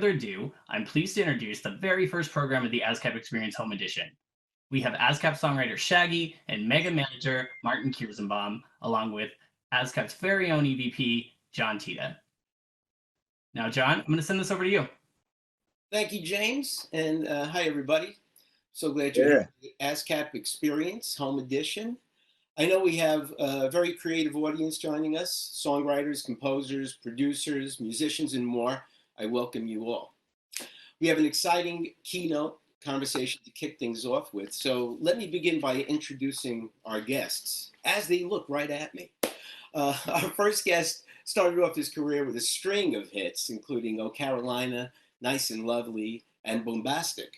further ado, I'm pleased to introduce the very first program of the ASCAP Experience Home Edition. We have ASCAP songwriter Shaggy and mega manager Martin Kierszenbaum, along with ASCAP's very own EVP, John Tita. Now, John, I'm going to send this over to you. Thank you, James, and hi, everybody. So glad you're here. The ASCAP Experience Home Edition. I know we have a very creative audience joining us, songwriters, composers, producers, musicians, and more. I welcome you all. We have an exciting keynote conversation to kick things off with. So let me begin by introducing our guests as they look right at me. Our first guest started off his career with a string of hits, including Oh Carolina, Nice and Lovely, and Boombastic.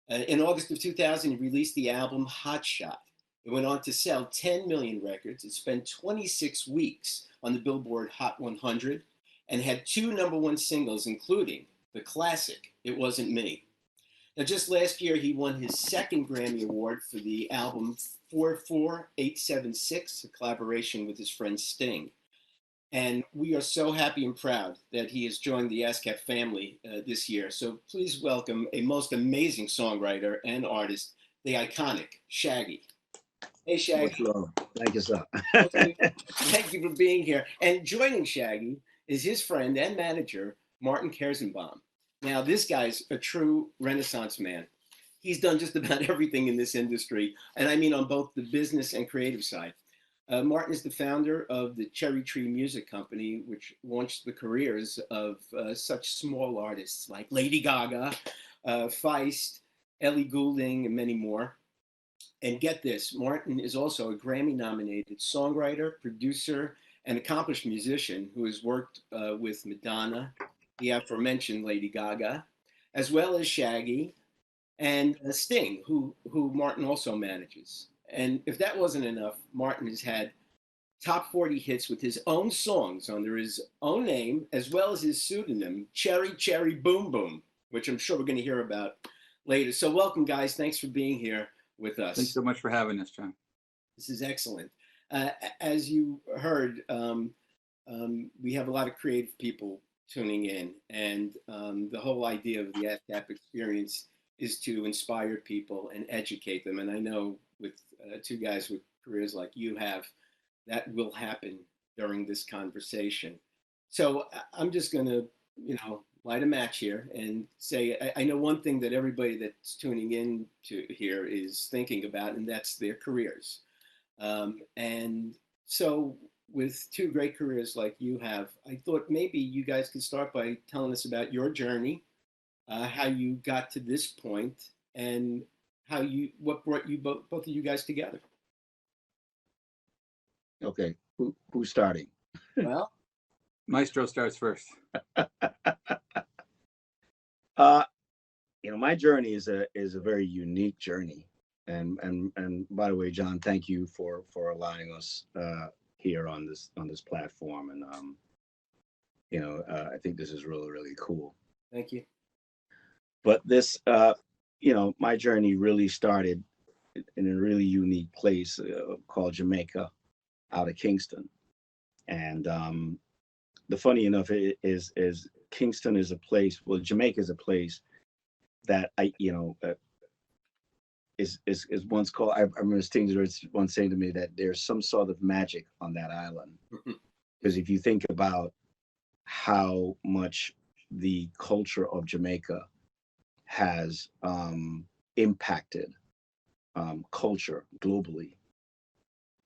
In August of 2000, he released the album Hot Shot. It went on to sell 10 million records. It spent 26 weeks on the Billboard Hot 100 and had 2 #1 singles, including the classic, It Wasn't Me. Now, just last year, he won his 2nd Grammy Award for the album 44876, a collaboration with his friend Sting. And we are so happy and proud that he has joined the ASCAP family this year. So please welcome a most amazing songwriter and artist, the iconic Shaggy. Hey, Shaggy. Thank you, sir. Thank you for being here. And joining Shaggy is his friend and manager, Martin Kierszenbaum. Now, this guy's a true Renaissance man. He's done just about everything in this industry, and I mean on both the business and creative side. Martin is the founder of the Cherry Tree Music Company, which launched the careers of such small artists like Lady Gaga, Feist, Ellie Goulding, and many more. And get this, Martin is also a Grammy-nominated songwriter, producer, and accomplished musician who has worked with Madonna, the aforementioned Lady Gaga, as well as Shaggy and Sting, who Martin also manages. And if that wasn't enough, Martin has had top 40 hits with his own songs under his own name, as well as his pseudonym, Cherry Cherry Boom Boom, which I'm sure we're going to hear about later. So welcome, guys. Thanks for being here with us. Thanks so much for having us, John. This is excellent. As you heard, we have a lot of creative people tuning in, and the whole idea of the ASCAP experience is to inspire people and educate them. And I know with 2 guys with careers like you have, that will happen during this conversation. So I'm just going to, light a match here and say, I know one thing that everybody that's tuning in to here is thinking about, and that's their careers. And so with 2 great careers like you have, I thought maybe you guys could start by telling us about your journey, how you got to this point, and what brought you both of you guys together. Okay, who's starting? Well, Maestro starts first. My journey is a very unique journey, and by the way, John, thank you for allowing us here on this platform, and I think this is really cool. Thank you. But this, my journey really started in a really unique place called Jamaica, out of Kingston. And the funny enough is Kingston is a place, well, Jamaica is a place that is once called, I remember Sting once saying to me that there's some sort of magic on that island. Because if you think about how much the culture of Jamaica has impacted culture globally,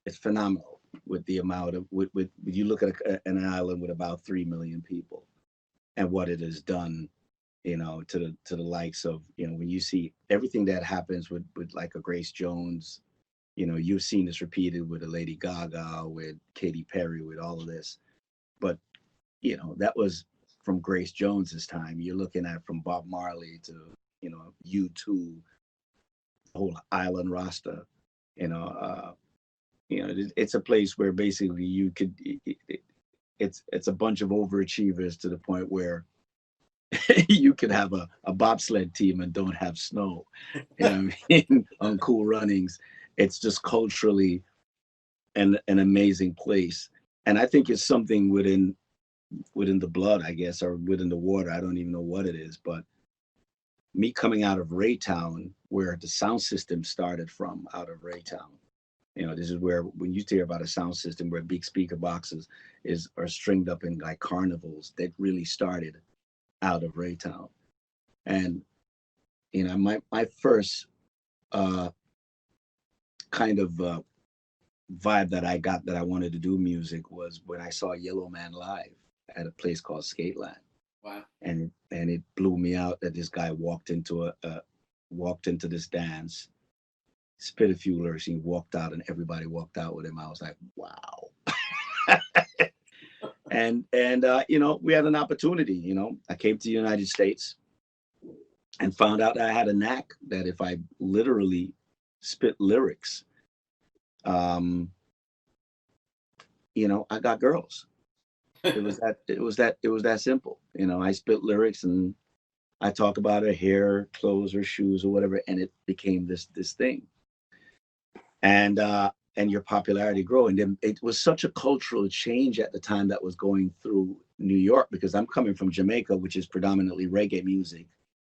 it's phenomenal. With the amount of, with you look at an island with about 3 million people, and what it has done, to the likes of, when you see everything that happens with like a Grace Jones, you've seen this repeated with a Lady Gaga, with Katy Perry, with all of this, but that was from Grace Jones's time. You're looking at from Bob Marley to U2, the whole island roster, it's a place where basically you could, it's a bunch of overachievers to the point where you could have a bobsled team and don't have snow, on Cool Runnings. It's just culturally an amazing place. And I think it's something within within the blood, I guess, or within the water. I don't even know what it is, but me coming out of Raytown, where the sound system started from, out of Raytown. This is where, when you hear about a sound system where big speaker boxes are stringed up in like carnivals, that really started out of Raytown. And my first kind of vibe that I got that I wanted to do music was when I saw Yellow Man live at a place called Skateland. Wow. And it blew me out that this guy walked into this dance, spit a few lyrics, and he walked out, and everybody walked out with him. I was like, wow. and we had an opportunity. I came to the United States and found out that I had a knack that if I literally spit lyrics, I got girls. It was that simple. I spit lyrics and I talk about her hair, clothes, or shoes, or whatever, and it became this thing. And your popularity grew. And then it was such a cultural change at the time that was going through New York, because I'm coming from Jamaica, which is predominantly reggae music.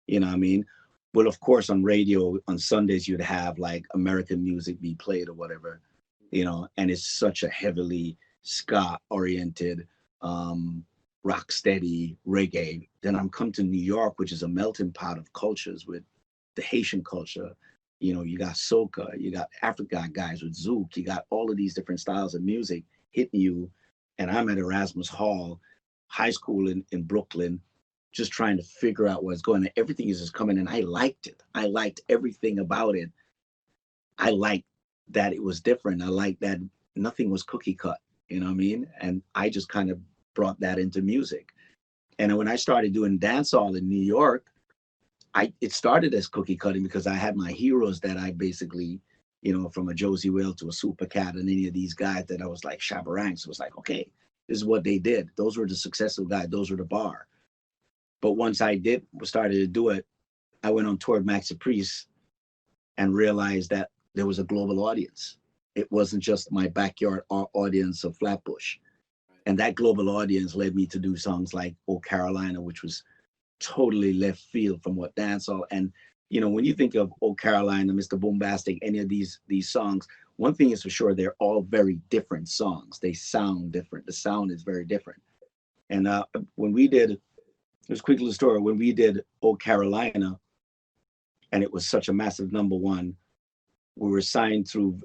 You know what I mean? Well, of course, on radio on Sundays you'd have like American music be played or whatever, and it's such a heavily ska oriented, rock steady reggae. Then I'm come to New York, which is a melting pot of cultures with the Haitian culture. You got soca, you got African guys with zouk, you got all of these different styles of music hitting you. And I'm at Erasmus Hall, high school in Brooklyn, just trying to figure out what's going on. Everything is just coming, and I liked it. I liked everything about it. I liked that it was different. I liked that nothing was cookie cut, you know what I mean? And I just kind of brought that into music. And when I started doing dancehall in New York, it started as cookie cutting because I had my heroes that I basically, from a Josie Whale to a Super Cat and any of these guys that I was like Shabarangs. So it was like, okay, this is what they did. Those were the successful guys. Those were the bar. But once I started to do it, I went on tour with Maxi Priest and realized that there was a global audience. It wasn't just my backyard audience of Flatbush. And that global audience led me to do songs like Oh Carolina, which was totally left field from what dancehall. And, when you think of Oh Carolina, Mr. Boombastic, any of these songs, one thing is for sure, they're all very different songs. They sound different. The sound is very different. And when we did, there's a quick little story, when we did Oh Carolina, and it was such a massive #1, we were signed through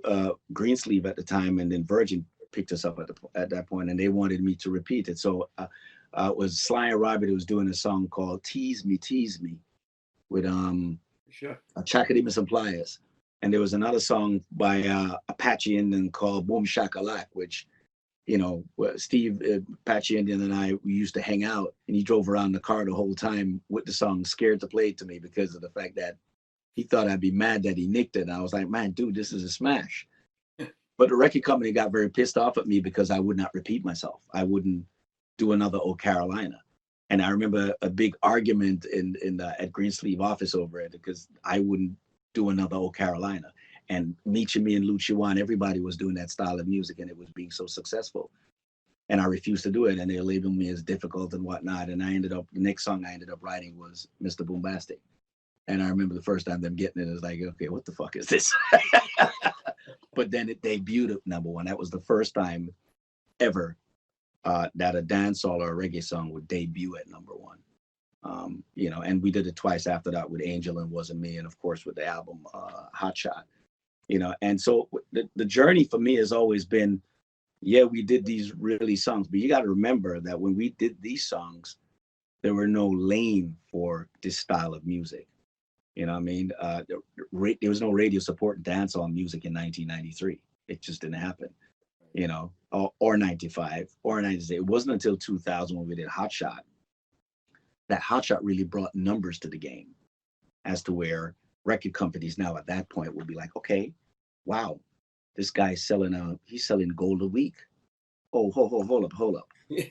Greensleeve at the time, and then Virgin picked us up at that point, and they wanted me to repeat it. So it was Sly and Robert who was doing a song called Tease Me with Chakadee Miss Pliers. And there was another song by Apache Indian called Boom Shakalak, which, Steve Apache Indian and I, we used to hang out, and he drove around the car the whole time with the song, scared to play it to me because of the fact that he thought I'd be mad that he nicked it. And I was like, man, dude, this is a smash. But the record company got very pissed off at me because I would not repeat myself. I wouldn't do another Oh Carolina. And I remember a big argument at Greensleeve office over it because I wouldn't do another Oh Carolina. And Michi Me and Lucci Wan, everybody was doing that style of music, and it was being so successful. And I refused to do it, and they labeled me as difficult and whatnot. And the next song I ended up writing was Mr. Boombastic. And I remember the first time them getting it, it was like, okay, what the fuck is this? But then it debuted at #1. That was the first time ever that a dancehall or a reggae song would debut at #1. And we did it twice after that with Angel and Wasn't Me, and of course with the album Hot Shot. And so the journey for me has always been, yeah, we did these really songs, but you got to remember that when we did these songs, there were no lane for this style of music. You know what I mean? There was no radio support dancehall music in 1993. It just didn't happen, or 95 or 96. It wasn't until 2000 when we did Hot Shot that Hot Shot really brought numbers to the game as to where record companies now at that point would be like, okay, wow, this guy's he's selling gold a week. Oh, hold up. Yeah.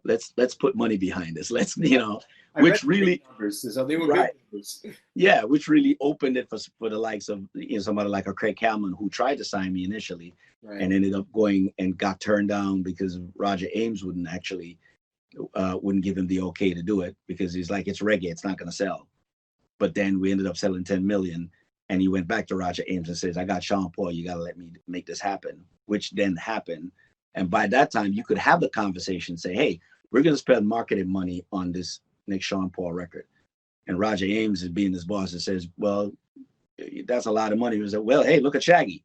Let's put money behind this. Let's, which really numbers, so they were right. big numbers. Yeah, which really opened it for the likes of somebody like a Craig Calman, who tried to sign me initially, right, and ended up going and got turned down because Roger Ames wouldn't actually wouldn't give him the okay to do it because he's like, it's reggae, it's not going to sell. But then we ended up selling 10 million. And he went back to Roger Ames and says, I got Sean Paul, you got to let me make this happen, which then happened. And by that time, you could have the conversation, say, hey, we're going to spend marketing money on this next Sean Paul record. And Roger Ames is being his boss and says, well, that's a lot of money. He was like, well, hey, look at Shaggy.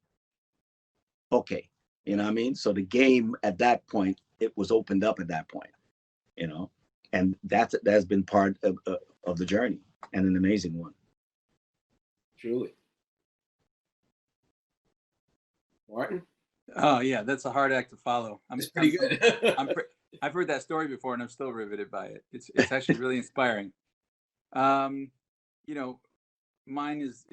Okay. You know what I mean? So the game at that point, it was opened up at that point, you know, and that's been part of the journey, and an amazing one. Truly. Martin? Oh yeah, that's a hard act to follow. It's pretty good. I've heard that story before, and I'm still riveted by it. It's actually really inspiring. You know, mine is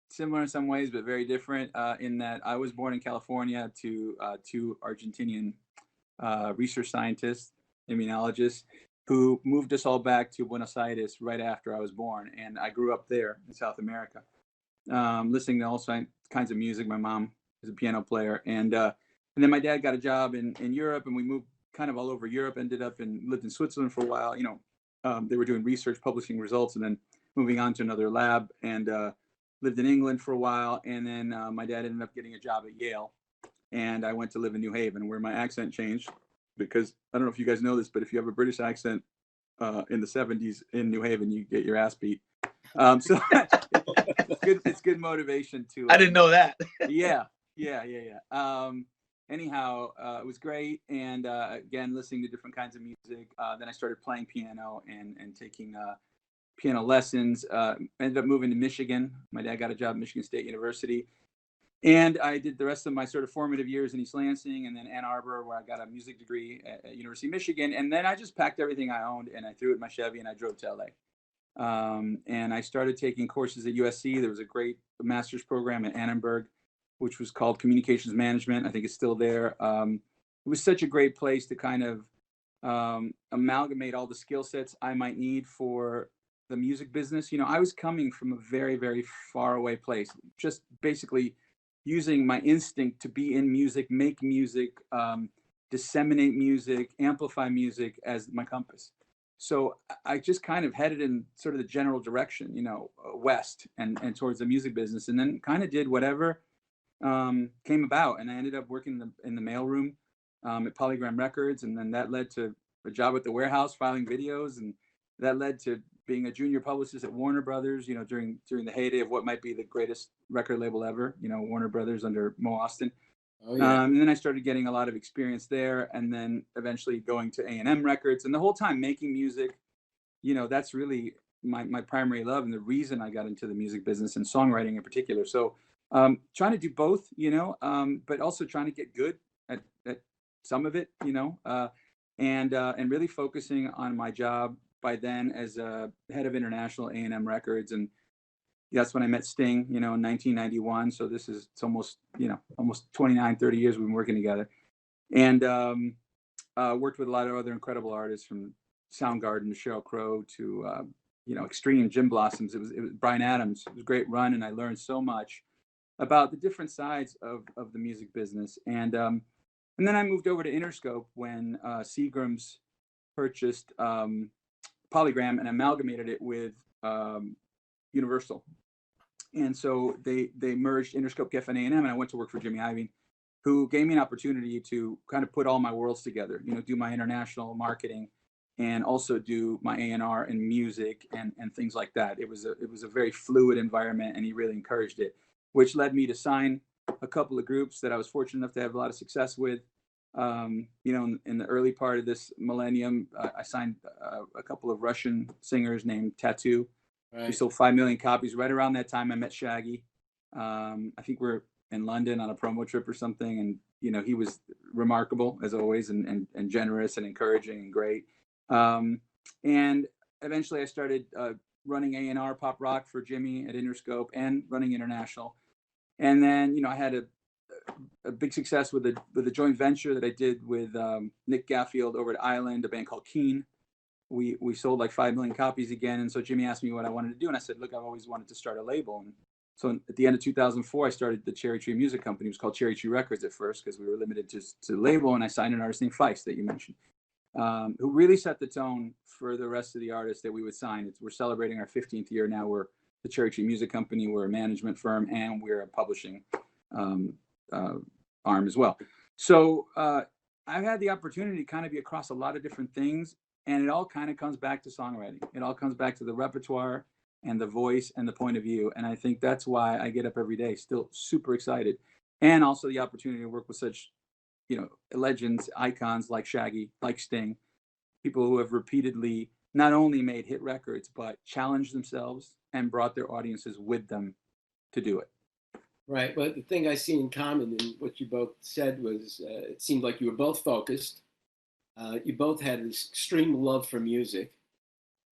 similar in some ways, but very different in that I was born in California to two Argentinian research scientists, immunologists, who moved us all back to Buenos Aires right after I was born, and I grew up there in South America, listening to all kinds of music. My mom is a piano player, and then my dad got a job in Europe, and we moved kind of all over Europe. Lived in Switzerland for a while. You know, they were doing research, publishing results, and then moving on to another lab, and lived in England for a while. And then my dad ended up getting a job at Yale, and I went to live in New Haven, where my accent changed, because I don't know if you guys know this, but if you have a British accent in the 70s in New Haven, you get your ass beat. So it's good motivation to. I didn't know that. Yeah. Anyhow, it was great, and again, listening to different kinds of music. Then I started playing piano and taking piano lessons. Ended up moving to Michigan. My dad got a job at Michigan State University. And I did the rest of my sort of formative years in East Lansing and then Ann Arbor, where I got a music degree at University of Michigan. And then I just packed everything I owned and I threw it in my Chevy and I drove to LA. And I started taking courses at USC. There was a great master's program at Annenberg, which was called Communications Management. I think it's still there. It was such a great place to kind of amalgamate all the skill sets I might need for the music business. You know, I was coming from a very, very far away place, just basically using my instinct to be in music, make music, disseminate music, amplify music as my compass. So I just kind of headed in sort of the general direction, you know, west and towards the music business, and then kind of did whatever came about. And I ended up working in the mailroom at Polygram Records, and then that led to a job at the warehouse filing videos, and that led to being a junior publicist at Warner Brothers, you know, during the heyday of what might be the greatest record label ever, you know, Warner Brothers under Mo Austin. Oh, yeah. And then I started getting a lot of experience there, and then eventually going to A&M Records, and the whole time making music. You know, that's really my primary love and the reason I got into the music business and songwriting in particular. So trying to do both, you know, but also trying to get good at some of it, you know, and really focusing on my job by then as a head of international A&M Records. And that's when I met Sting, you know, in 1991. So it's almost 29, 30 years we've been working together, and worked with a lot of other incredible artists, from Soundgarden to Sheryl Crow to, Extreme, Jim Blossoms. It was Bryan Adams. It was a great run, and I learned so much about the different sides of the music business. And then I moved over to Interscope when Seagram's purchased Polygram and amalgamated it with Universal. And so they merged Interscope, Geffen, A&M, and I went to work for Jimmy Iovine, who gave me an opportunity to kind of put all my worlds together, you know, do my international marketing and also do my A&R and music and things like that. It was a very fluid environment, and he really encouraged it, which led me to sign a couple of groups that I was fortunate enough to have a lot of success with. In the early part of this millennium, I signed a couple of Russian singers named Tattoo. Right. We sold 5 million copies. Right around that time, I met Shaggy. I think we're in London on a promo trip or something, and you know, he was remarkable as always, and generous and encouraging and great. And eventually, I started running A&R pop rock for Jimmy at Interscope and running international. And then, you know, I had a big success with a joint venture that I did with Nick Gaffield over at Island, a band called Keen. We sold like 5 million copies again. And so Jimmy asked me what I wanted to do. And I said, look, I've always wanted to start a label. And so at the end of 2004, I started the Cherry Tree Music Company. It was called Cherry Tree Records at first, because we were limited to label. And I signed an artist named Feist that you mentioned. who really set the tone for the rest of the artists that we would sign. We're celebrating our 15th year now. We're the Cherry Tree Music Company. We're a management firm, and we're a publishing arm as well. So I've had the opportunity to kind of be across a lot of different things, and it all kind of comes back to songwriting. It all comes back to the repertoire and the voice and the point of view. And I think that's why I get up every day still super excited. And also the opportunity to work with such, legends, icons like Shaggy, like Sting, people who have repeatedly not only made hit records, but challenged themselves and brought their audiences with them to do it. Right. But the thing I see in common in what you both said was it seemed like you were both focused. You both had this extreme love for music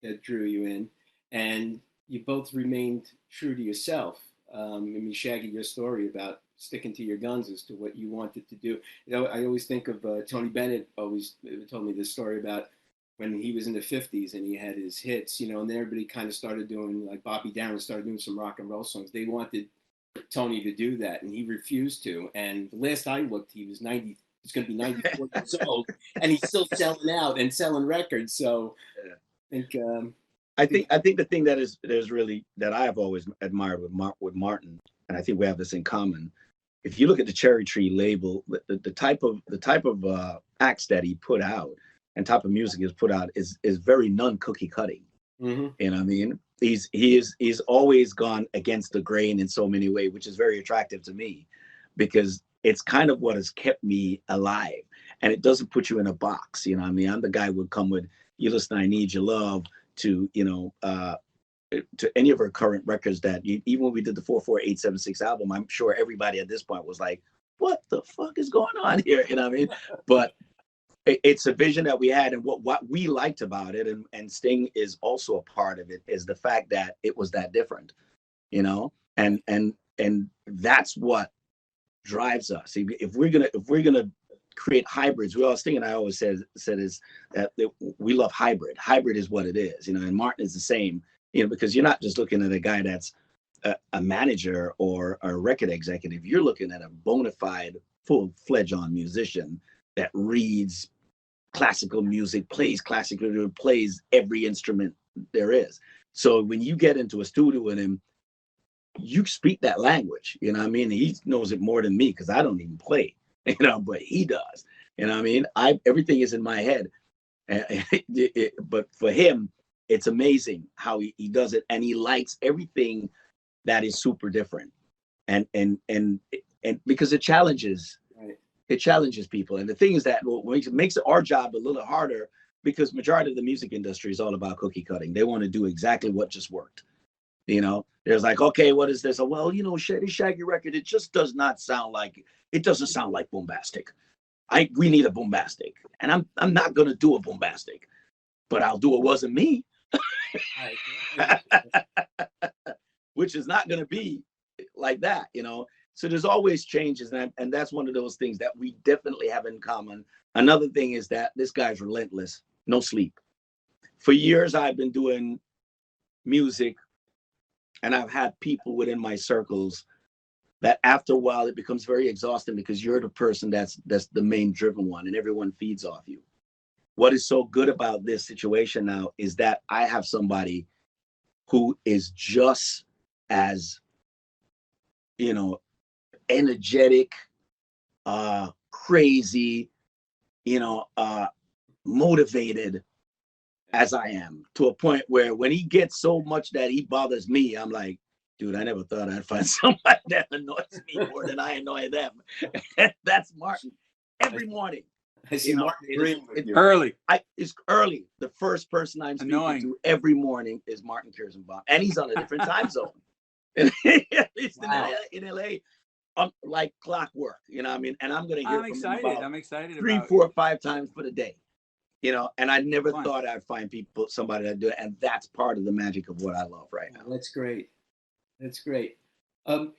that drew you in, and you both remained true to yourself. I mean, Shaggy, your story about sticking to your guns as to what you wanted to do. I always think of Tony Bennett always told me this story about when he was in the 50s and he had his hits, and everybody kind of started doing, like Bobby Darin started doing some rock and roll songs. They wanted Tony to do that, and he refused to. And the last I looked, he was 90. He's going to be 94 years old, and he's still selling out and selling records. So, I think the thing that is really that I have always admired with Martin, and I think we have this in common. If you look at the Cherry Tree label, the type of acts that he put out and type of music he's put out is very non-cookie cutting. Mm-hmm. You know what I mean? He's always gone against the grain in so many ways, which is very attractive to me, because it's kind of what has kept me alive, and it doesn't put you in a box. You know what I mean? I'm the guy who would come with "You Listen, I Need Your Love" to to any of her current records that even when we did the 44876 album, I'm sure everybody at this point was like, "What the fuck is going on here?" You know what I mean? But it's a vision that we had, and what we liked about it, and Sting is also a part of it, is the fact that it was that different, and that's what drives us. If we're gonna create hybrids, Sting and I always said is that we love hybrid. Hybrid is what it is, and Martin is the same, because you're not just looking at a guy that's a manager or a record executive. You're looking at a bona fide, full-fledged on musician that reads classical music, plays every instrument there is. So when you get into a studio with him, you speak that language, you know what I mean? He knows it more than me because I don't even play, but he does. You know what I mean? Everything is in my head. But for him, it's amazing how he does it, and he likes everything that is super different. And because it challenges people. And the thing is that what makes our job a little harder, because majority of the music industry is all about cookie cutting. They want to do exactly what just worked. There's like, okay, what is this? Well, Shaggy record, it just doesn't sound like Boombastic. We need a Boombastic, and I'm not gonna do a Boombastic, but I'll do It Wasn't Me, which is not gonna be like that, So there's always changes, and that's one of those things that we definitely have in common. Another thing is that this guy's relentless, no sleep. For years, I've been doing music, and I've had people within my circles that after a while, it becomes very exhausting because you're the person that's the main driven one, and everyone feeds off you. What is so good about this situation now is that I have somebody who is just as, energetic, crazy, motivated as I am, to a point where when he gets so much that he bothers me, I'm like, dude, I never thought I'd find somebody that annoys me more than I annoy them. That's Martin. Every morning. I see Martin agreeing with you. Early. It's early. The first person I'm speaking to every morning is Martin Kirzenbaum, and he's on a different time zone. It's in LA, like clockwork. You know what I mean? And I'm gonna hear from him about I'm excited. 3, 4, 5 times for the day. And I never thought I'd find somebody that do it, and that's part of the magic of what I love right now. That's great. Well,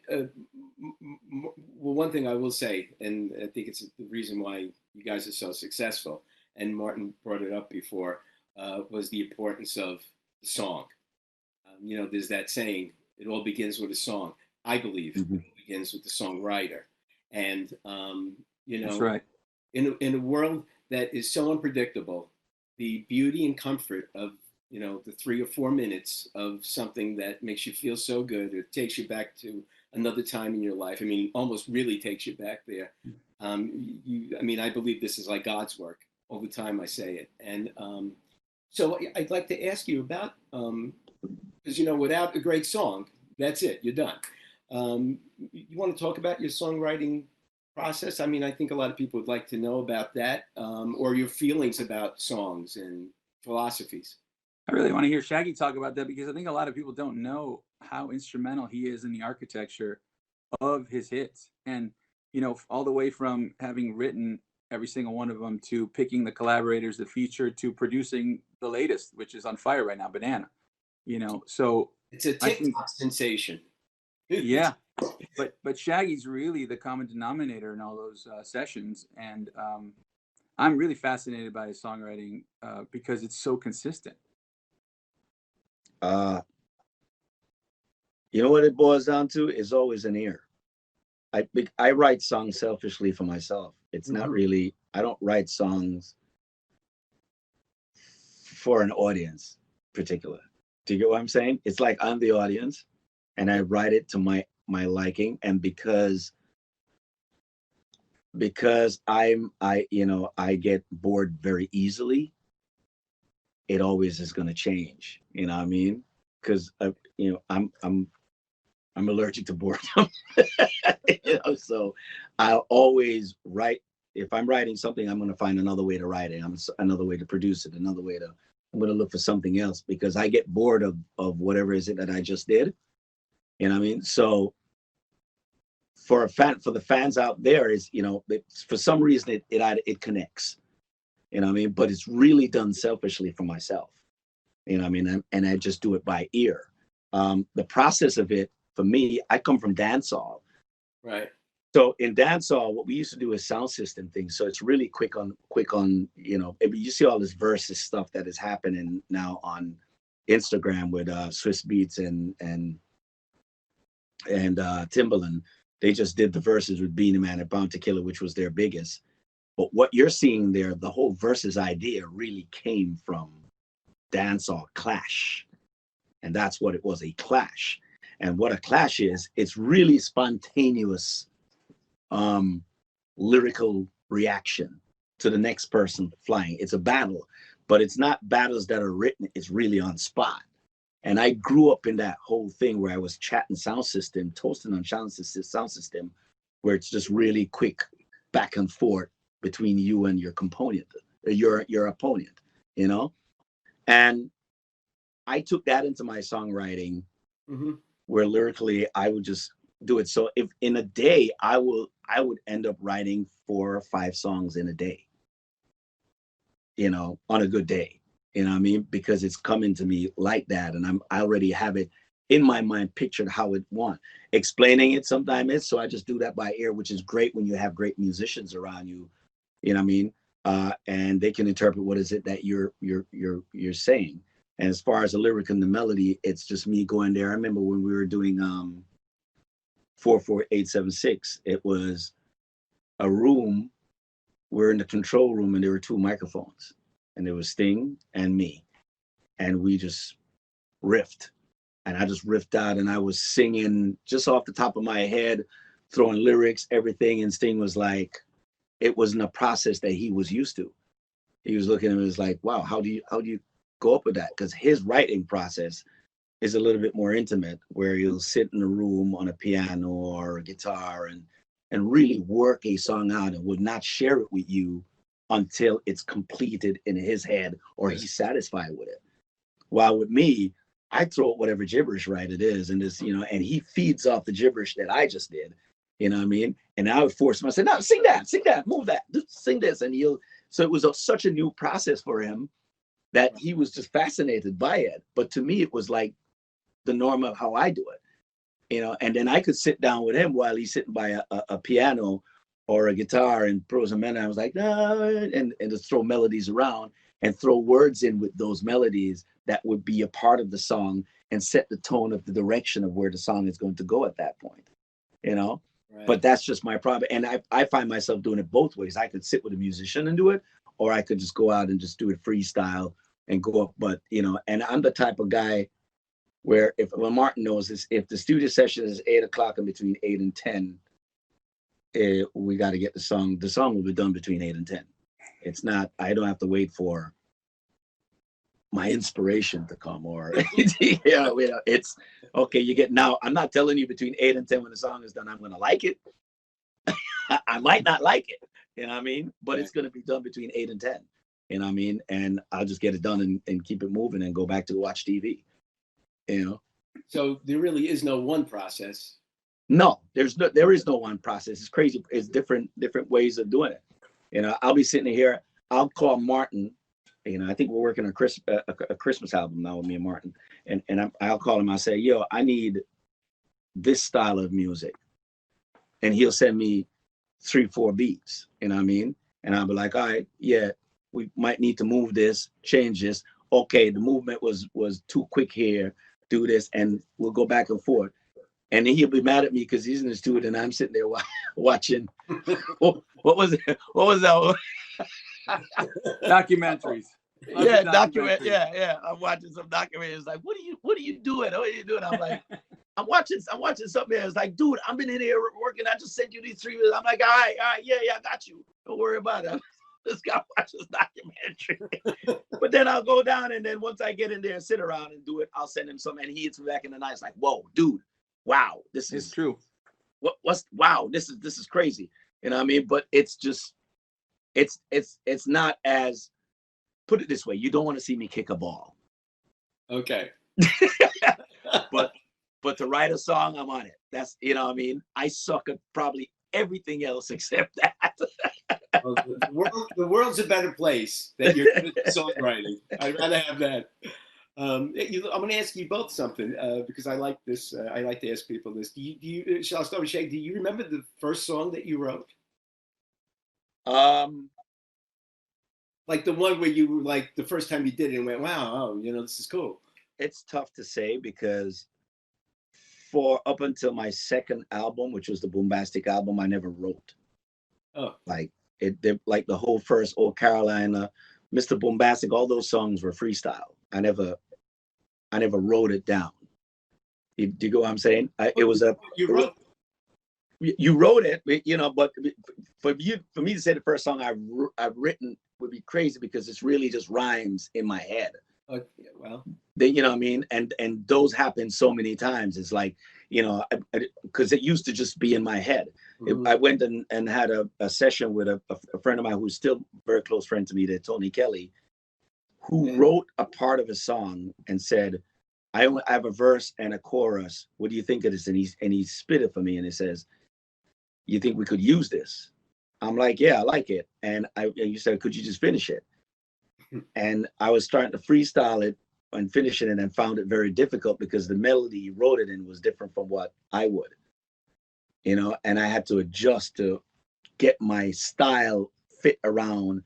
one thing I will say, and I think it's the reason why you guys are so successful, and Martin brought it up before, was the importance of the song. There's that saying, it all begins with a song. I believe it begins with the songwriter. And, that's right. In a world that is so unpredictable, the beauty and comfort of, you know, the 3 or 4 minutes of something that makes you feel so good. It takes you back to another time in your life. I mean, almost really takes you back there. I mean, I believe this is like God's work all the time. I say it. And so I'd like to ask you about, because, you know, without a great song, that's it, you're done. You want to talk about your songwriting process? I mean, I think a lot of people would like to know about that, or your feelings about songs and philosophies. I really want to hear Shaggy talk about that, because I think a lot of people don't know how instrumental he is in the architecture of his hits. And, you know, all the way from having written every single one of them to picking the collaborators, the feature, to producing the latest, which is on fire right now, Banana. You know, so It's a TikTok sensation. Yeah, but Shaggy's really the common denominator in all those sessions, and I'm really fascinated by his songwriting because it's so consistent. You know what it boils down to is always an ear. I write songs selfishly for myself. It's not really, I don't write songs for an audience particular. Do you get what I'm saying? It's like I'm the audience and I write it to my liking, and because I get bored very easily, it always is going to change. You know what I mean? Because I'm allergic to boredom. You know, so I'll always write. If I'm writing something, I'm going to find another way to write it. Another way to produce it. I'm going to look for something else, because I get bored of whatever is it that I just did. You know what I mean? So for the fans out there, is, you know, for some reason it connects. You know what I mean? But it's really done selfishly for myself. You know what I mean? And I just do it by ear. The process of it, for me, I come from dancehall. Right. So in dancehall, what we used to do is sound system things. So it's really quick on, you know, you see all this versus stuff that is happening now on Instagram with Swiss Beats and Timbaland. They just did the verses with Beanie Man and Bound to Killer, which was their biggest. But what you're seeing there, the whole versus idea really came from dancehall clash. And that's what it was, a clash. And what a clash is, it's really spontaneous lyrical reaction to the next person flying. It's a battle, but it's not battles that are written, it's really on spot. And I grew up in that whole thing where I was chatting sound system, toasting on sound system, where it's just really quick back and forth between you and your component, your opponent, you know? And I took that into my songwriting, where lyrically I would just do it. So if in a day, I would end up writing 4 or 5 songs in a day, you know, on a good day, you know what I mean? Because it's coming to me like that. And I already have it in my mind, pictured how it want. Explaining it sometimes is, so I just do that by ear, which is great when you have great musicians around you, you know what I mean? And they can interpret what is it that you're saying. And as far as the lyric and the melody, it's just me going there. I remember when we were doing 44876, it was a room. We're in the control room and there were 2 microphones, and there was Sting and me. And we just riffed. And I just riffed out, and I was singing just off the top of my head, throwing lyrics, everything. And Sting was like, it wasn't a process that he was used to. He was looking at me, was like, wow, how do you go up with that? Because his writing process is a little bit more intimate, where he'll sit in a room on a piano or a guitar and really work a song out, and would not share it with you until it's completed in his head or he's satisfied with it. While with me, I throw out whatever gibberish right it is, and this, you know, and he feeds off the gibberish that I just did, you know what I mean? And I would force him. I said, no, sing that, move that, sing this, and so it was such a new process for him that he was just fascinated by it. But to me, it was like the norm of how I do it, you know. And then I could sit down with him while he's sitting by a piano or a guitar and prose and men. I was like, no, and just throw melodies around and throw words in with those melodies that would be a part of the song and set the tone of the direction of where the song is going to go at that point, you know. Right. But that's just my problem. And I find myself doing it both ways. I could sit with a musician and do it, or I could just go out and just do it freestyle and go up. But and I'm the type of guy where when Martin knows this, if the studio session is 8 o'clock and between 8 and 10, we got to get the song. The song will be done between 8 and 10. It's not. I don't have to wait for my inspiration to come, or it's okay. You get now. I'm not telling you between 8 and 10 when the song is done, I'm going to like it. I might not like it, you know what I mean? But it's going to be done between 8 and 10, you know what I mean? And I'll just get it done and keep it moving and go back to watch TV, So there really is no one process. No, there is no one process. It's crazy. It's different ways of doing it. I'll be sitting here. I'll call Martin. I think we're working on a Christmas album now with me and Martin. And I'll call him. I'll say, yo, I need this style of music. And he'll send me 3-4 beats. You know what I mean? And I'll be like, all right, yeah, we might need to move this, change this. Okay, the movement was too quick here. Do this, and we'll go back and forth. And then he'll be mad at me because he's in the studio and I'm sitting there watching. What was it? What was that? Documentaries. Yeah, yeah. I'm watching some documentaries. It's like, what are you doing? What are you doing? I'm like, I'm watching something else. Like, dude, I've been in here working. I just sent you these 3 minutes. I'm like, all right, yeah, I got you. Don't worry about it. This guy watches documentary. But then I'll go down, and then once I get in there and sit around and do it, I'll send him some, and he hits me back in the night. It's like, whoa, dude, wow, this is true. Wow, this is crazy. You know what I mean? But it's just, it's not as, put it this way, you don't want to see me kick a ball. Okay. But to write a song, I'm on it. That's, you know what I mean? I suck at probably everything else except that. Well, the world's a better place that you're good at songwriting. I'd rather have that. I'm going to ask you both something because I like this. I like to ask people this. Shall I start with Shaggy? Do you remember the first song that you wrote? Like the one where you were like the first time you did it and went, wow, this is cool. It's tough to say because for up until my second album, which was the Boombastic album, I never wrote. Oh, like the whole first Old Carolina, Mr. Boombastic, all those songs were freestyle. I never wrote it down. Do you get what I'm saying? It was you wrote. You wrote it, but for me to say the first song I've written would be crazy because it's really just rhymes in my head. Well, you know what I mean? And those happen so many times. It's like, because it used to just be in my head. Mm-hmm. I went and had a session with a friend of mine who's still a very close friend to me, Tony Kelly, who wrote a part of a song and said, I have a verse and a chorus. What do you think of this? And he spit it for me and he says, you think we could use this? I'm like, yeah, I like it. And you said, could you just finish it? And I was starting to freestyle it and finishing it and found it very difficult because the melody he wrote it in was different from what I would, and I had to adjust to get my style fit around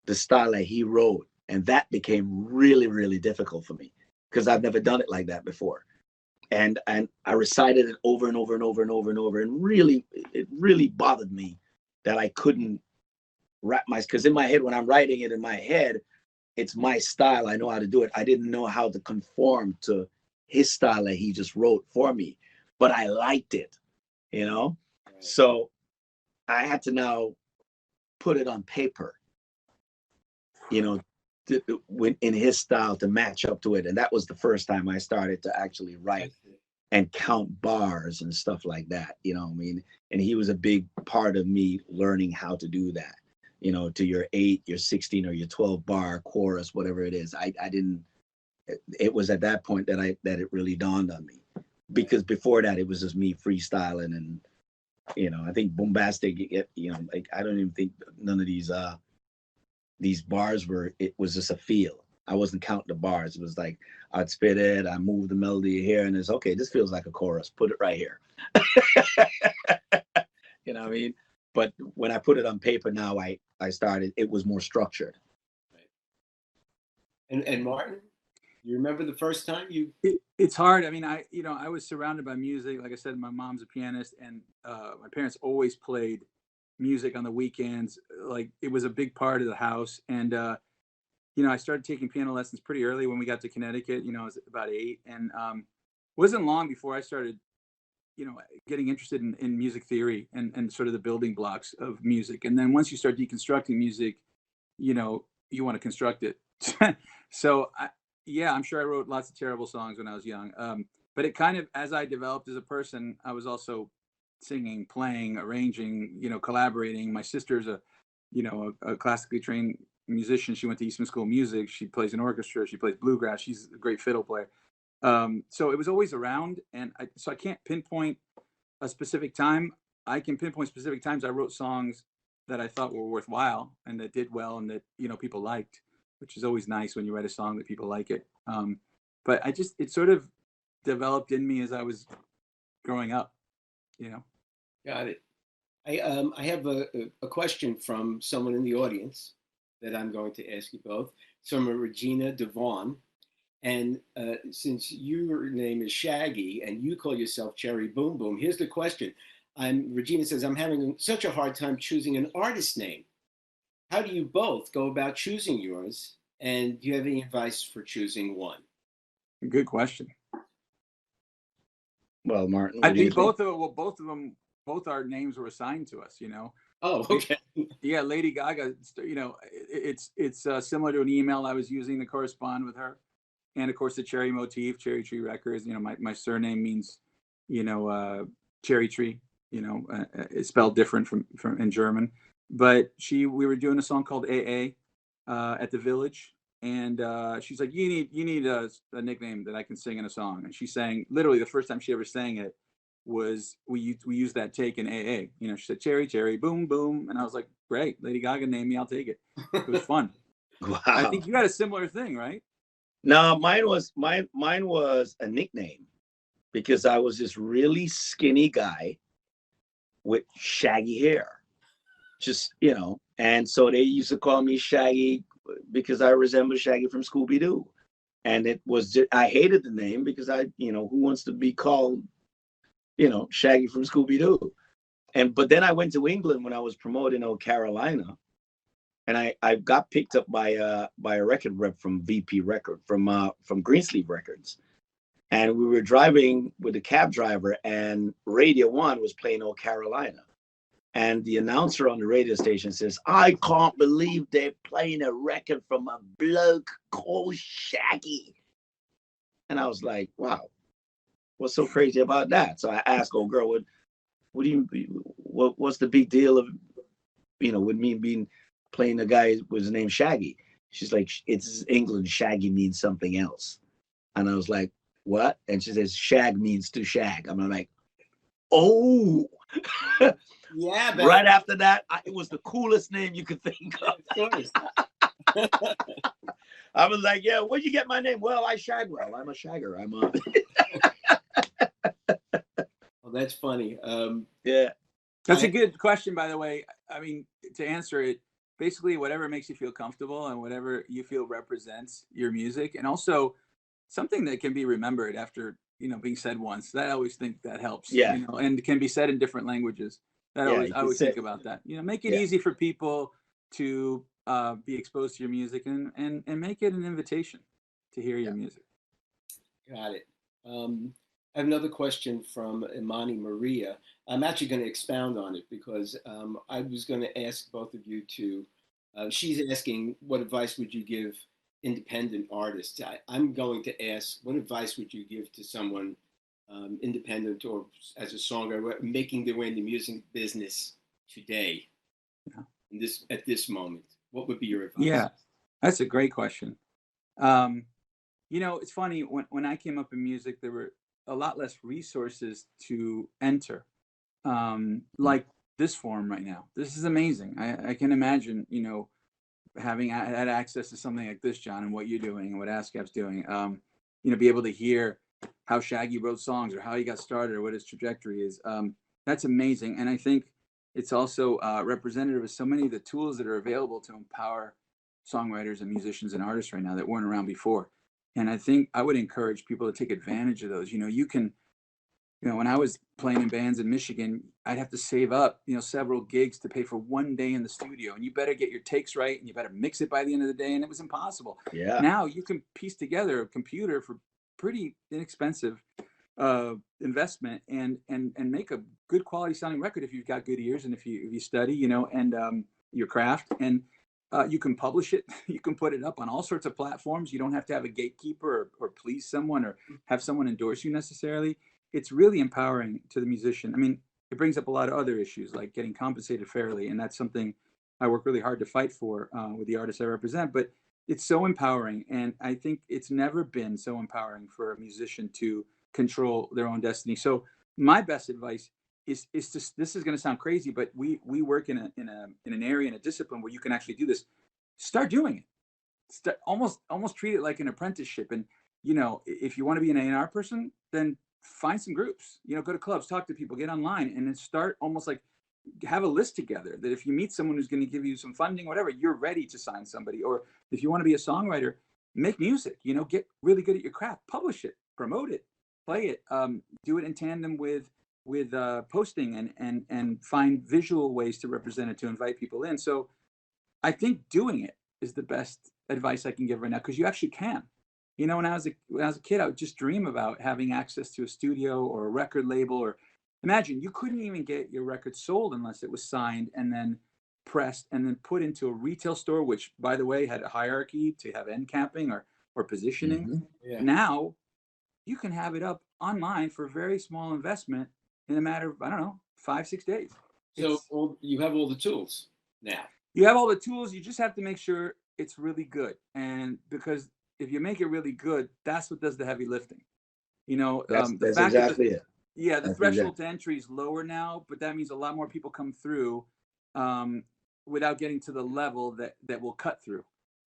the style that he wrote. And that became really, really difficult for me because I've never done it like that before. And I recited it over and over and over and over and over. And really, it really bothered me that I couldn't because in my head, when I'm writing it in my head, it's my style. I know how to do it. I didn't know how to conform to his style that he just wrote for me, but I liked it, So I had to now put it on paper, in his style to match up to it. And that was the first time I started to actually write and count bars and stuff like that, And he was a big part of me learning how to do that. To your 8, your 16, or your 12 bar chorus, whatever it is. I didn't, it was at that point that it really dawned on me, because before that, it was just me freestyling. And, I think Boombastic, I don't even think none of these bars it was just a feel. I wasn't counting the bars. It was like, I'd spit it, I move the melody here, and it's okay, this feels like a chorus, put it right here. You know what I mean? But when I put it on paper now, I started, it was more structured. Right. And Martin, you remember the first time you? It's hard. I mean, I was surrounded by music. Like I said, my mom's a pianist, and my parents always played music on the weekends. Like it was a big part of the house. And, I started taking piano lessons pretty early when we got to Connecticut. I was about 8, and wasn't long before I started, getting interested in music theory and sort of the building blocks of music. And then once you start deconstructing music, you want to construct it. So yeah, I'm sure I wrote lots of terrible songs when I was young. But it kind of, as I developed as a person, I was also singing, playing, arranging, collaborating. My sister's a classically trained musician. She went to Eastman School of Music. She plays in orchestra. She plays bluegrass. She's a great fiddle player. So it was always around, and so I can't pinpoint a specific time. I can pinpoint specific times I wrote songs that I thought were worthwhile and that did well and that people liked, which is always nice when you write a song that people like it. But it sort of developed in me as I was growing up. Got it. I have a question from someone in the audience that I'm going to ask you both. It's from Regina Devon. And since your name is Shaggy and you call yourself Cherry Boom Boom, here's the question. Regina says, I'm having such a hard time choosing an artist name. How do you both go about choosing yours? And do you have any advice for choosing one? Good question. Well, Martin, I think both our names were assigned to us, Oh, okay. Yeah, Lady Gaga, it's similar to an email I was using to correspond with her. And of course, the cherry motif, Cherry Tree Records. My surname means, cherry tree. It's spelled different from in German. But we were doing a song called AA at the Village, and she's like, "You need a nickname that I can sing in a song." And she sang literally the first time she ever sang it was we used that take in AA. She said Cherry Cherry Boom Boom, and I was like, "Great, Lady Gaga named me, I'll take it." It was fun. Wow. I think you had a similar thing, right? No, mine was a nickname because I was this really skinny guy with shaggy hair. Just, and so they used to call me Shaggy because I resembled Shaggy from Scooby-Doo. And it was just, I hated the name because who wants to be called, Shaggy from Scooby-Doo? But then I went to England when I was promoted in Carolina. And I got picked up by a record rep from VP Record, from Greensleeve Records. And we were driving with the cab driver, and Radio 1 was playing Old Carolina. And the announcer on the radio station says, I can't believe they're playing a record from a bloke called Shaggy. And I was like, wow, what's so crazy about that? So I asked old girl, what's the big deal of, with me being playing a guy was named Shaggy? She's like, it's England, Shaggy means something else. And I was like, what? And she says, shag means to shag. I'm like, oh. Yeah, but right after that, it was the coolest name you could think of. Of course. I was like, yeah, where'd you get my name? Well, I shag well. I'm a shagger. I'm a Well, that's funny. Yeah. That's a good question, by the way. I mean, to answer it, basically whatever makes you feel comfortable and whatever you feel represents your music, and also something that can be remembered after being said once. I always think that helps. Yeah. And can be said in different languages. I always think about that. Make it easy for people to be exposed to your music and make it an invitation to hear your music. Got it. I have another question from Imani Maria. I'm actually going to expound on it because I was going to ask both of you to, she's asking, what advice would you give independent artists? I'm going to ask, what advice would you give to someone independent or as a songwriter making their way in the music business today, at this moment? What would be your advice? Yeah, that's a great question. It's funny, when I came up in music, there were a lot less resources to enter, like this forum right now. This is amazing. I can imagine, having had access to something like this, John, and what you're doing and what ASCAP's doing, be able to hear how Shaggy wrote songs or how he got started or what his trajectory is. That's amazing. And I think it's also representative of so many of the tools that are available to empower songwriters and musicians and artists right now that weren't around before. And I think I would encourage people to take advantage of those. You can You know, when I was playing in bands in Michigan, I'd have to save up, you know, several gigs to pay for one day in the studio. And you better get your takes right and you better mix it by the end of the day. And it was impossible. Yeah. Now you can piece together a computer for pretty inexpensive investment and make a good quality sounding record if you've got good ears and if you study, you know, and your craft. And you can publish it. You can put it up on all sorts of platforms. You don't have to have a gatekeeper or please someone or have someone endorse you necessarily. It's really empowering to the musician. I mean, it brings up a lot of other issues like getting compensated fairly, and that's something I work really hard to fight for with the artists I represent. But it's so empowering, and I think it's never been so empowering for a musician to control their own destiny. So my best advice is just, this is going to sound crazy, but we work in an area, in a discipline where you can actually do this. Start doing it. Almost treat it like an apprenticeship. And you know, if you want to be an A&R person, then find some groups, you know, go to clubs, talk to people, get online, and then start almost like have a list together that if you meet someone who's going to give you some funding, whatever, you're ready to sign somebody. Or if you want to be a songwriter, make music, you know, get really good at your craft, publish it, promote it, play it, do it in tandem with posting and find visual ways to represent it, to invite people in. So I think doing it is the best advice I can give right now, because you actually can. You know, when I was a kid, I would just dream about having access to a studio or a record label. Or imagine you couldn't even get your record sold unless it was signed and then pressed and then put into a retail store, which, by the way, had a hierarchy to have end capping or positioning. Mhm. Yeah. Now you can have it up online for a very small investment in a matter of, I don't know, 5-6 days. So you have all the tools now. You have all the tools. You just have to make sure it's really good. And because if you make it really good, that's what does the heavy lifting. You know, That's the that's fact that exactly it. the That's threshold exactly. to entry is lower now, but that means a lot more people come through without getting to the level that will cut through.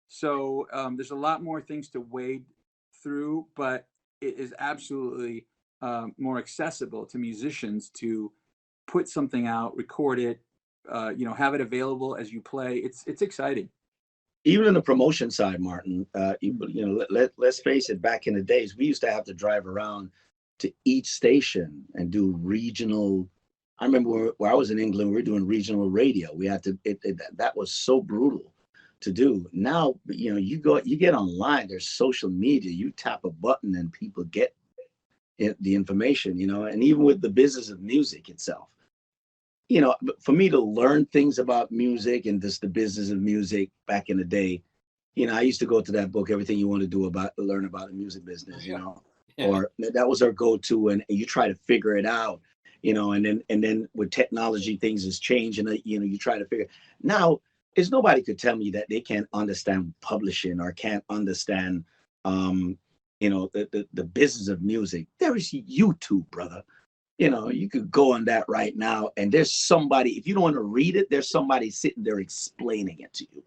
So there's a lot more things to wade through, but it is absolutely more accessible to musicians to put something out, record it, you know, have it available as you play. It's exciting. Even in the promotion side, Martin, you know, let's face it, back in the days, we used to have to drive around to each station and do regional. I remember where I was in England, we were doing regional radio. We had to, that was so brutal to do. Now, you know, you get online, there's social media, you tap a button and people get the information, you know, and even with the business of music itself, you know, for me to learn things about music and just the business of music back in the day, you know, I used to go to that book, Everything You Want to Do About Learn About the Music Business, you know, or that was our go-to, and you try to figure it out, you know, and then with technology, things has changed, and you know, you try to figure. Now, is nobody could tell me that they can't understand publishing or can't understand, you know, the business of music. There is YouTube, brother. You know, you could go on that right now, and there's somebody, if you don't want to read it, there's somebody sitting there explaining it to you.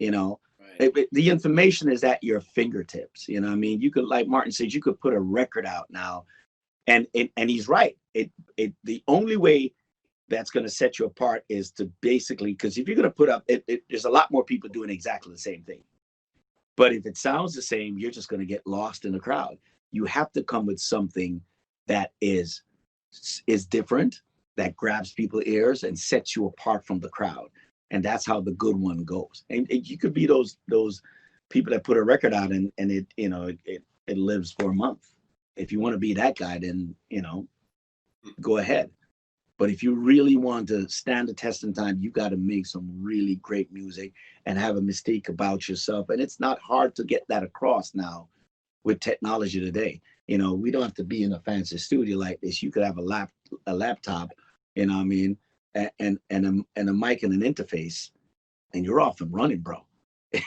You know, the information is at your fingertips. You know what I mean? You could, like Martin says, you could put a record out now, and he's right. The only way that's going to set you apart is to basically, because if you're going to put up, there's a lot more people doing exactly the same thing. But if it sounds the same, you're just going to get lost in the crowd. You have to come with something that is different, that grabs people's ears and sets you apart from the crowd. And that's how the good one goes. And you could be those people that put a record out and it, you know, it lives for a month. If you want to be that guy, then, you know, go ahead. But if you really want to stand the test of time, you got to make some really great music and have a mystique about yourself. And it's not hard to get that across now with technology today. You know, we don't have to be in a fancy studio like this. You could have a laptop, you know what I mean, and a mic and an interface, and you're off and running, bro.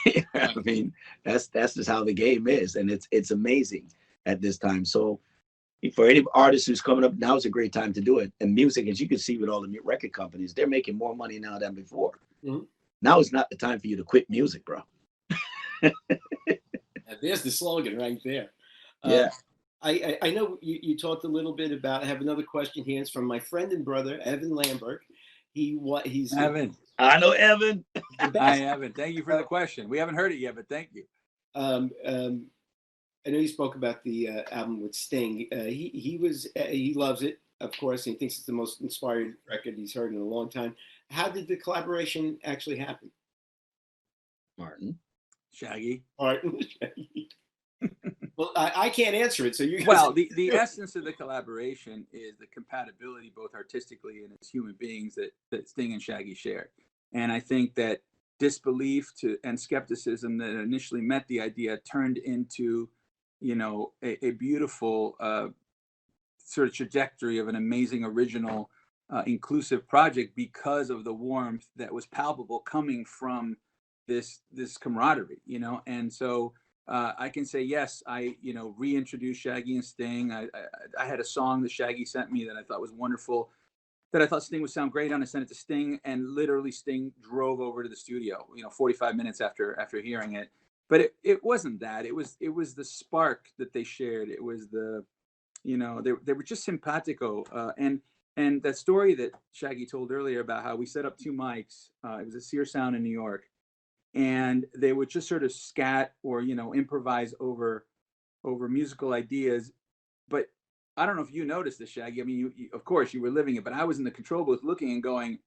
You know what I mean, that's just how the game is, and it's amazing at this time. So for any artist who's coming up, now's a great time to do it. And music, as you can see with all the record companies, they're making more money now than before. Mm-hmm. Now is not the time for you to quit music, bro. There's the slogan right there. Yeah. I know you talked a little bit about. I have another question here. It's from my friend and brother Evan Lambert. He's Evan. I know Evan. Hi, Evan. Thank you for the question. We haven't heard it yet, but thank you. I know you spoke about the album with Sting. He loves it, of course, and he thinks it's the most inspired record he's heard in a long time. How did the collaboration actually happen? Martin. Shaggy. Martin. Well, I can't answer it, so you. Well, the essence of the collaboration is the compatibility, both artistically and as human beings, that Sting and Shaggy shared. And I think that disbelief and skepticism that initially met the idea turned into, a beautiful sort of trajectory of an amazing, original, inclusive project because of the warmth that was palpable coming from this camaraderie, and so. I can say yes. I reintroduced Shaggy and Sting. I had a song that Shaggy sent me that I thought was wonderful, that I thought Sting would sound great on. I sent it to Sting, and literally Sting drove over to the studio. 45 minutes after hearing it. But it wasn't that. It was the spark that they shared. It was they were just simpatico. And that story that Shaggy told earlier about how we set up 2 mics. It was at Sear Sound in New York. And they would just sort of scat or improvise over musical ideas. But I don't know if you noticed this, Shaggy. I mean, you of course you were living it, but I was in the control booth looking and going,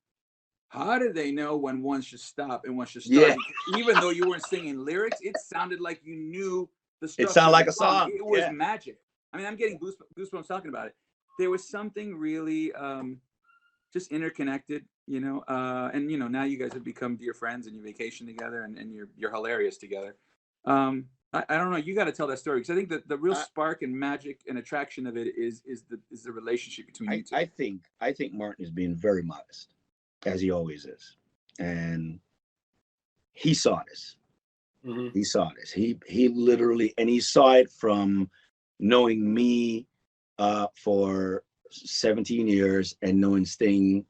how do they know when one should stop and one should start? Yeah. Even though you weren't singing lyrics, it sounded like you knew the structure. It sounded like a song. It was magic. I mean, I'm getting goosebumps talking about it. There was something really just interconnected, and now you guys have become dear friends and you vacation together and you're hilarious together. I don't know. You got to tell that story, because I think that the real spark and magic and attraction of it is the relationship between you two. I think Martin is being very modest, as he always is, and he saw this. Mm-hmm. He saw this. He literally, and he saw it from knowing me for 17 years and knowing Sting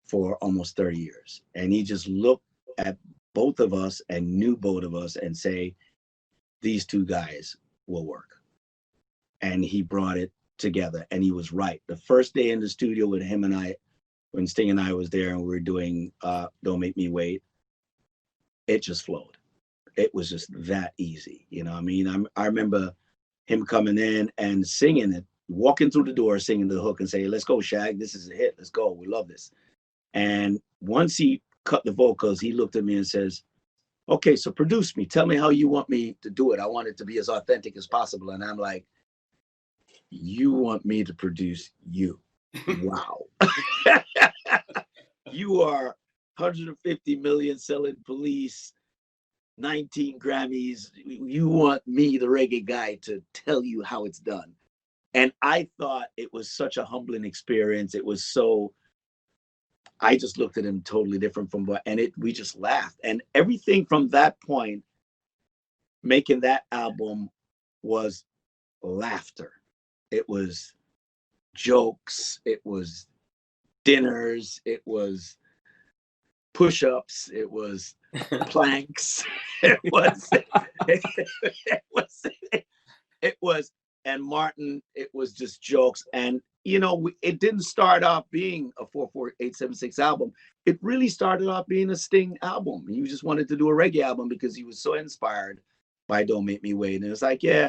for almost 30 years. And he just looked at both of us and knew both of us and say, these 2 guys will work. And he brought it together, and he was right. The first day in the studio with him and I, when Sting and I was there and we were doing Don't Make Me Wait, it just flowed. It was just that easy. I mean, I remember him coming in and singing it, walking through the door, singing the hook and saying, let's go, Shag, this is a hit, let's go, we love this. And once he cut the vocals, he looked at me and says, okay, so produce me, tell me how you want me to do it. I want it to be as authentic as possible. And I'm like, you want me to produce you? Wow. You are 150 million selling Police, 19 Grammys. You want me, the reggae guy, to tell you how it's done. And I thought it was such a humbling experience. It was I just looked at him totally different we just laughed. And everything from that point, making that album, was laughter. It was jokes. It was dinners. It was push-ups. It was planks. It was, and Martin, it was just jokes. And, it didn't start off being a 44876 album. It really started off being a Sting album. He just wanted to do a reggae album because he was so inspired by Don't Make Me Wait. And it's like, yeah,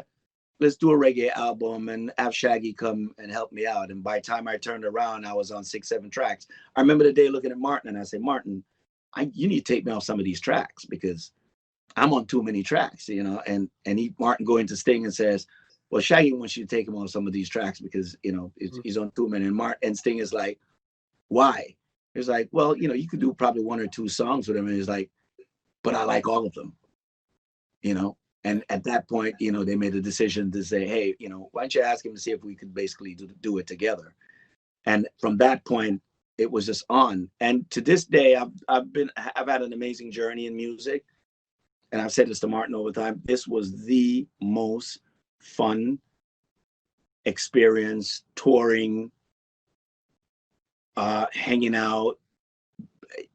let's do a reggae album and have Shaggy come and help me out. And by the time I turned around, I was on 6-7 tracks. I remember the day looking at Martin and I said, Martin, you need to take me off some of these tracks because I'm on too many tracks, and Martin going to Sting and says, well, Shaggy wants you to take him on some of these tracks because, he's on too many. And Sting is like, why? It's like, well, you could do probably 1 or 2 songs with him. And he's like, but I like all of them, And at that point, they made a decision to say, hey, why don't you ask him to see if we could basically do it together? And from that point, it was just on. And to this day, I've had an amazing journey in music. And I've said this to Martin all the time. This was the most fun experience, touring, hanging out,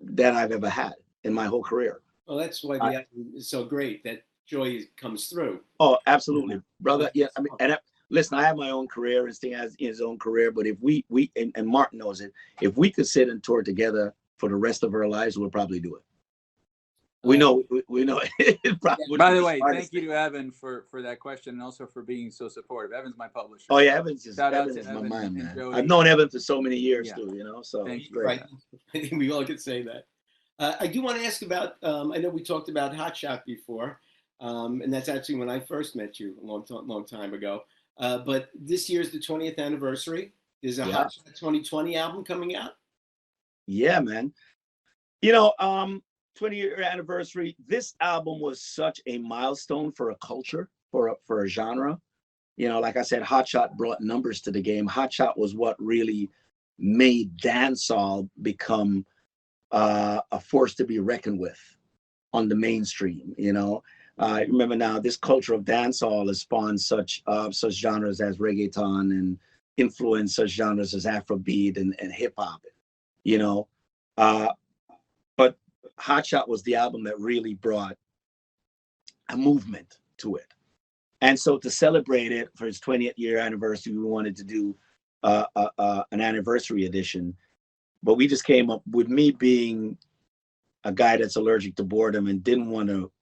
that I've ever had in my whole career. Well, that's why the album is so great, that joy comes through. Oh, absolutely, brother. Yeah, I mean, listen, I have my own career and Sting has his own career, but if we and Martin knows it, if we could sit and tour together for the rest of our lives, we'll probably do it. We know, we know. It probably wouldn't By be the way, smartest thank you thing. to Evan for that question and also for being so supportive. Evan's my publisher. Oh yeah, Evans is Shout out Evan to is my Evan man, and man. Jody. I've known Evan for so many years Yeah. too, you know. So Thank it's you. great. Right. I think we all could say that. I do want to ask about, I know we talked about Hot Shot before, and that's actually when I first met you a long time ago. But this year's the 20th anniversary. There's a Yeah. Hot Shot 2020 album coming out. Yeah, man. You know, 20-year anniversary. This album was such a milestone for a culture, for a genre. You know, like I said, Hot Shot brought numbers to the game. Hot Shot was what really made dancehall become a force to be reckoned with on the mainstream. You know, remember now this culture of dancehall has spawned such genres as reggaeton and influenced such genres as Afrobeat and hip hop. You know, uh, but Hot Shot was the album that really brought a movement to it. And so to celebrate it for its 20th year anniversary, we wanted to do an anniversary edition. But we just came up with me being a guy that's allergic to boredom and didn't want to,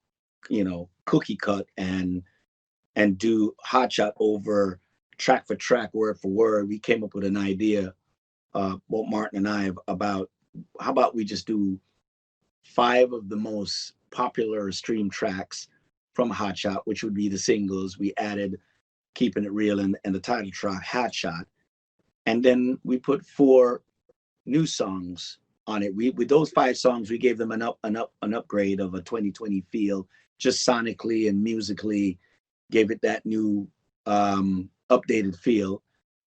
you know, cookie cut and do Hot Shot over track for track, word for word. We came up with an idea, Walt Martin and I, about how about we just do 5 of the most popular stream tracks from Hot Shot, which would be the singles. We added Keeping It Real and the title track, Hot Shot. And then we put 4 new songs on it. We with those 5 songs, we gave them an upgrade of a 2020 feel, just sonically and musically, gave it that new updated feel.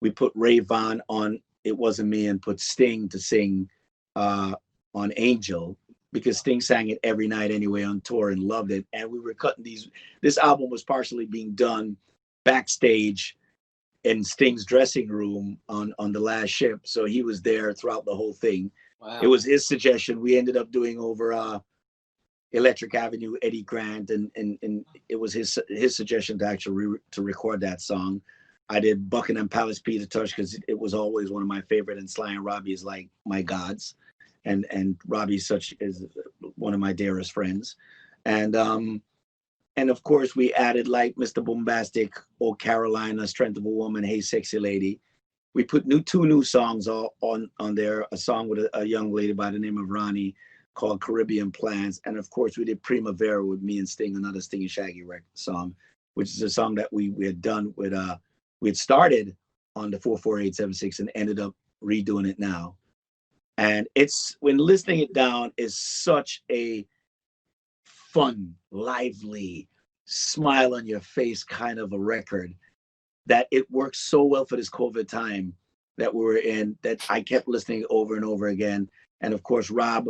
We put Ray Vaughn on It Wasn't Me and put Sting to sing on Angel, because Sting sang it every night anyway on tour and loved it. And we were cutting these. This album was partially being done backstage in Sting's dressing room on the last ship, so he was there throughout the whole thing. Wow. It was his suggestion. We ended up doing over Electric Avenue, Eddie Grant, and it was his suggestion to actually to record that song. I did Buckingham Palace, Peter Tosh, because it was always one of my favorite, and Sly and Robbie is like my gods, and Robbie is one of my dearest friends, and of course we added like Mr. Boombastic, Oh Carolina, Strength of a Woman, Hey Sexy Lady. We put 2 new songs on there, a song with a young lady by the name of Ronnie called Caribbean Plans, and of course we did Primavera with me and Sting, another Sting and Shaggy song, which is a song that we had done with we had started on the 44876 and ended up redoing it now. And it's, when listening it down, is such a fun, lively, smile on your face kind of a record that it works so well for this COVID time that we were in, that I kept listening over and over again. And of course, Rob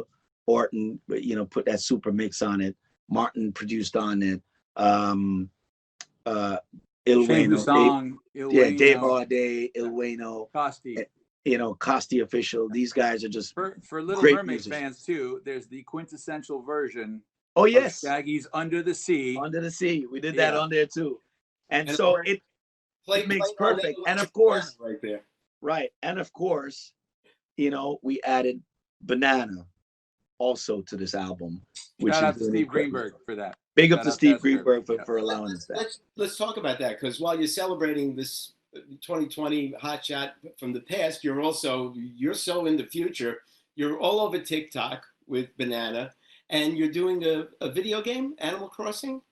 Orton, you know, put that super mix on it. Martin produced on it. Il Shane Wayno, Husong, Il Dave Wayno, Holiday, Il Wayno, Costi. you know, Costi Official. These guys are just For Little great Mermaid musicians. fans too, there's the quintessential version Oh of yes, Shaggy's Under the Sea. Under the Sea. We did that Yeah. on there too. And And so play it makes on that perfect. And of electric course, piano right there. right. And of course, you know, we added Banana also to this album, which Shout is out to doing Steve incredible. Greenberg for that. Big up Shout to out Steve ASCAP. Greenberg for, Yeah. for allowing us that. Let's talk about that, because while you're celebrating this 2020 Hot Shot from the past, you're so in the future. You're all over TikTok with Banana, and you're doing a video game, Animal Crossing.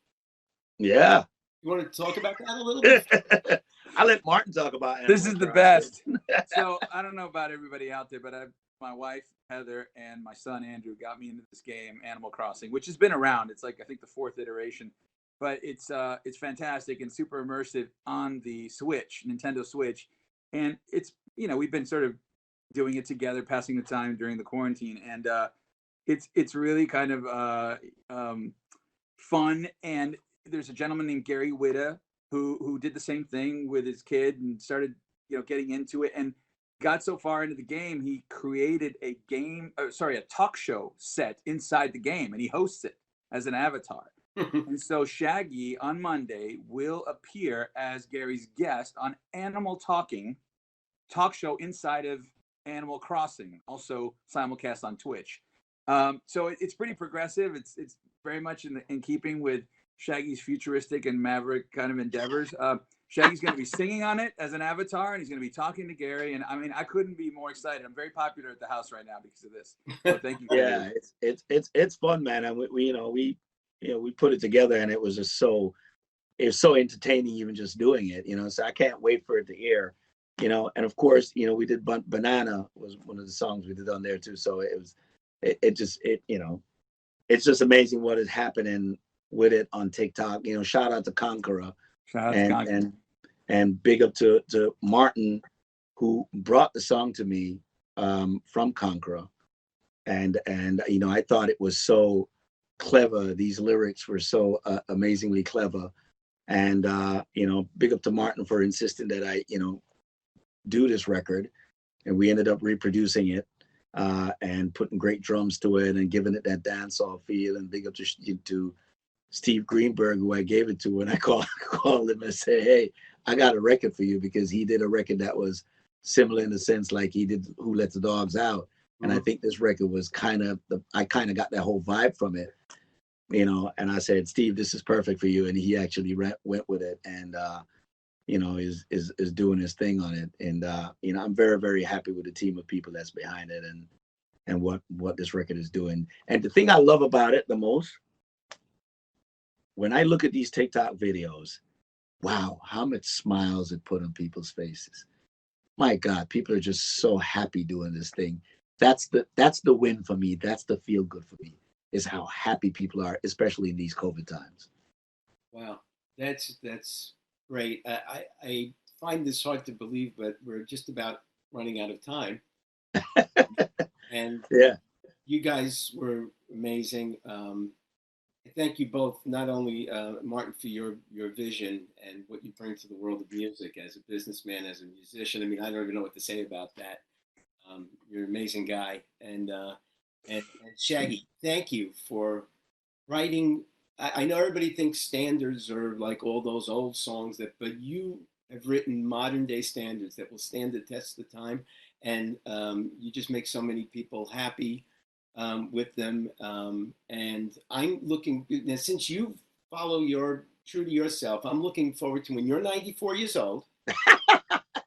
Yeah. You want to talk about that a little bit? I let Martin talk about it. This is the best. So I don't know about everybody out there, but my wife Heather and my son Andrew got me into this game, Animal Crossing, which has been around. It's like, I think, the 4th iteration, but it's fantastic and super immersive on the Switch, Nintendo Switch, and it's, you know, we've been sort of doing it together, passing the time during the quarantine, and it's really kind of fun. And there's a gentleman named Gary Whitta who did the same thing with his kid and started, you know, getting into it, and got so far into the game, he created a talk show set inside the game, and he hosts it as an avatar. And so Shaggy on Monday will appear as Gary's guest on Animal Talking talk show inside of Animal Crossing, also simulcast on Twitch. So it's pretty progressive. It's very much in keeping with Shaggy's futuristic and maverick kind of endeavors. Shaggy's going to be singing on it as an avatar, and he's going to be talking to Gary. And I mean, I couldn't be more excited. I'm very popular at the house right now because of this. So thank you. Yeah, it's fun, man. And we put it together, and it was just it's so entertaining even just doing it. So I can't wait for it to air. And of course, we did Banana was one of the songs we did on there too. So it's just amazing what is happening with it on TikTok. Shout out to Conqueror. Shout out to Conqueror. And big up to Martin, who brought the song to me from Conqueror. And I thought it was so clever. These lyrics were so amazingly clever. And big up to Martin for insisting that I do this record. And we ended up reproducing it and putting great drums to it and giving it that dancehall feel. And big up to Steve Greenberg, who I gave it to, and I called him and said, "Hey, I got a record for you," because he did a record that was similar in the sense like he did Who Let the Dogs Out. And I think this record was I kind of got that whole vibe from it, and I said, "Steve, this is perfect for you." And he actually went with it and, is doing his thing on it. And, I'm very, very happy with the team of people that's behind it and what this record is doing. And the thing I love about it the most, when I look at these TikTok videos, wow, how much smiles it put on people's faces. My God, people are just so happy doing this thing. That's the win for me. That's the feel good for me, is how happy people are, especially in these COVID times. Wow, that's great. I find this hard to believe, but we're just about running out of time. And yeah, you guys were amazing. I thank you both, not only Martin, for your vision and what you bring to the world of music as a businessman, as a musician. I mean, I don't even know what to say about that. You're an amazing guy. And Shaggy, thank you for writing. I know everybody thinks standards are like all those old songs but you have written modern day standards that will stand the test of time. And you just make so many people happy with them. And I'm looking, since you follow true to yourself, I'm looking forward to when you're 94 years old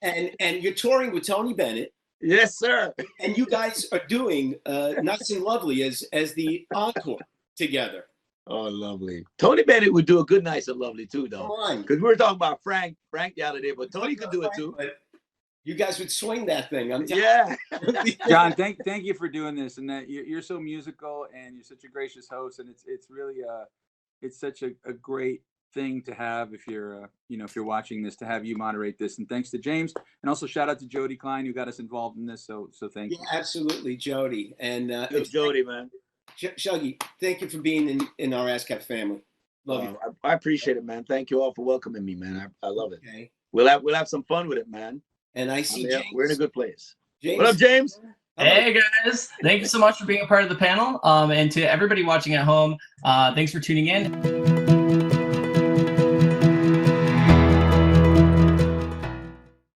and you're touring with Tony Bennett. Yes, sir. And you guys are doing Nice and Lovely as the encore together. Oh, lovely. Tony Bennett would do a good Nice and Lovely too, though. Come on. Because we were talking about Frank the other day, but Tony could do it too. But you guys would swing that thing. Yeah. John, thank you for doing this, and that you're so musical and you're such a gracious host, and it's really it's such a great thing to have if you're if you're watching this, to have you moderate this. And thanks to James, and also shout out to Jody Klein, who got us involved in this. So thank you. Absolutely, Jody. And Jody, man. Shaggy, thank you for being in our ASCAP family. Love you. I appreciate it, man. Thank you all for welcoming me, man. I love it. Okay. We'll have some fun with it, man. And I see James. We're in a good place. James. What up, James? Hey guys, thank you so much for being a part of the panel. And to everybody watching at home, thanks for tuning in.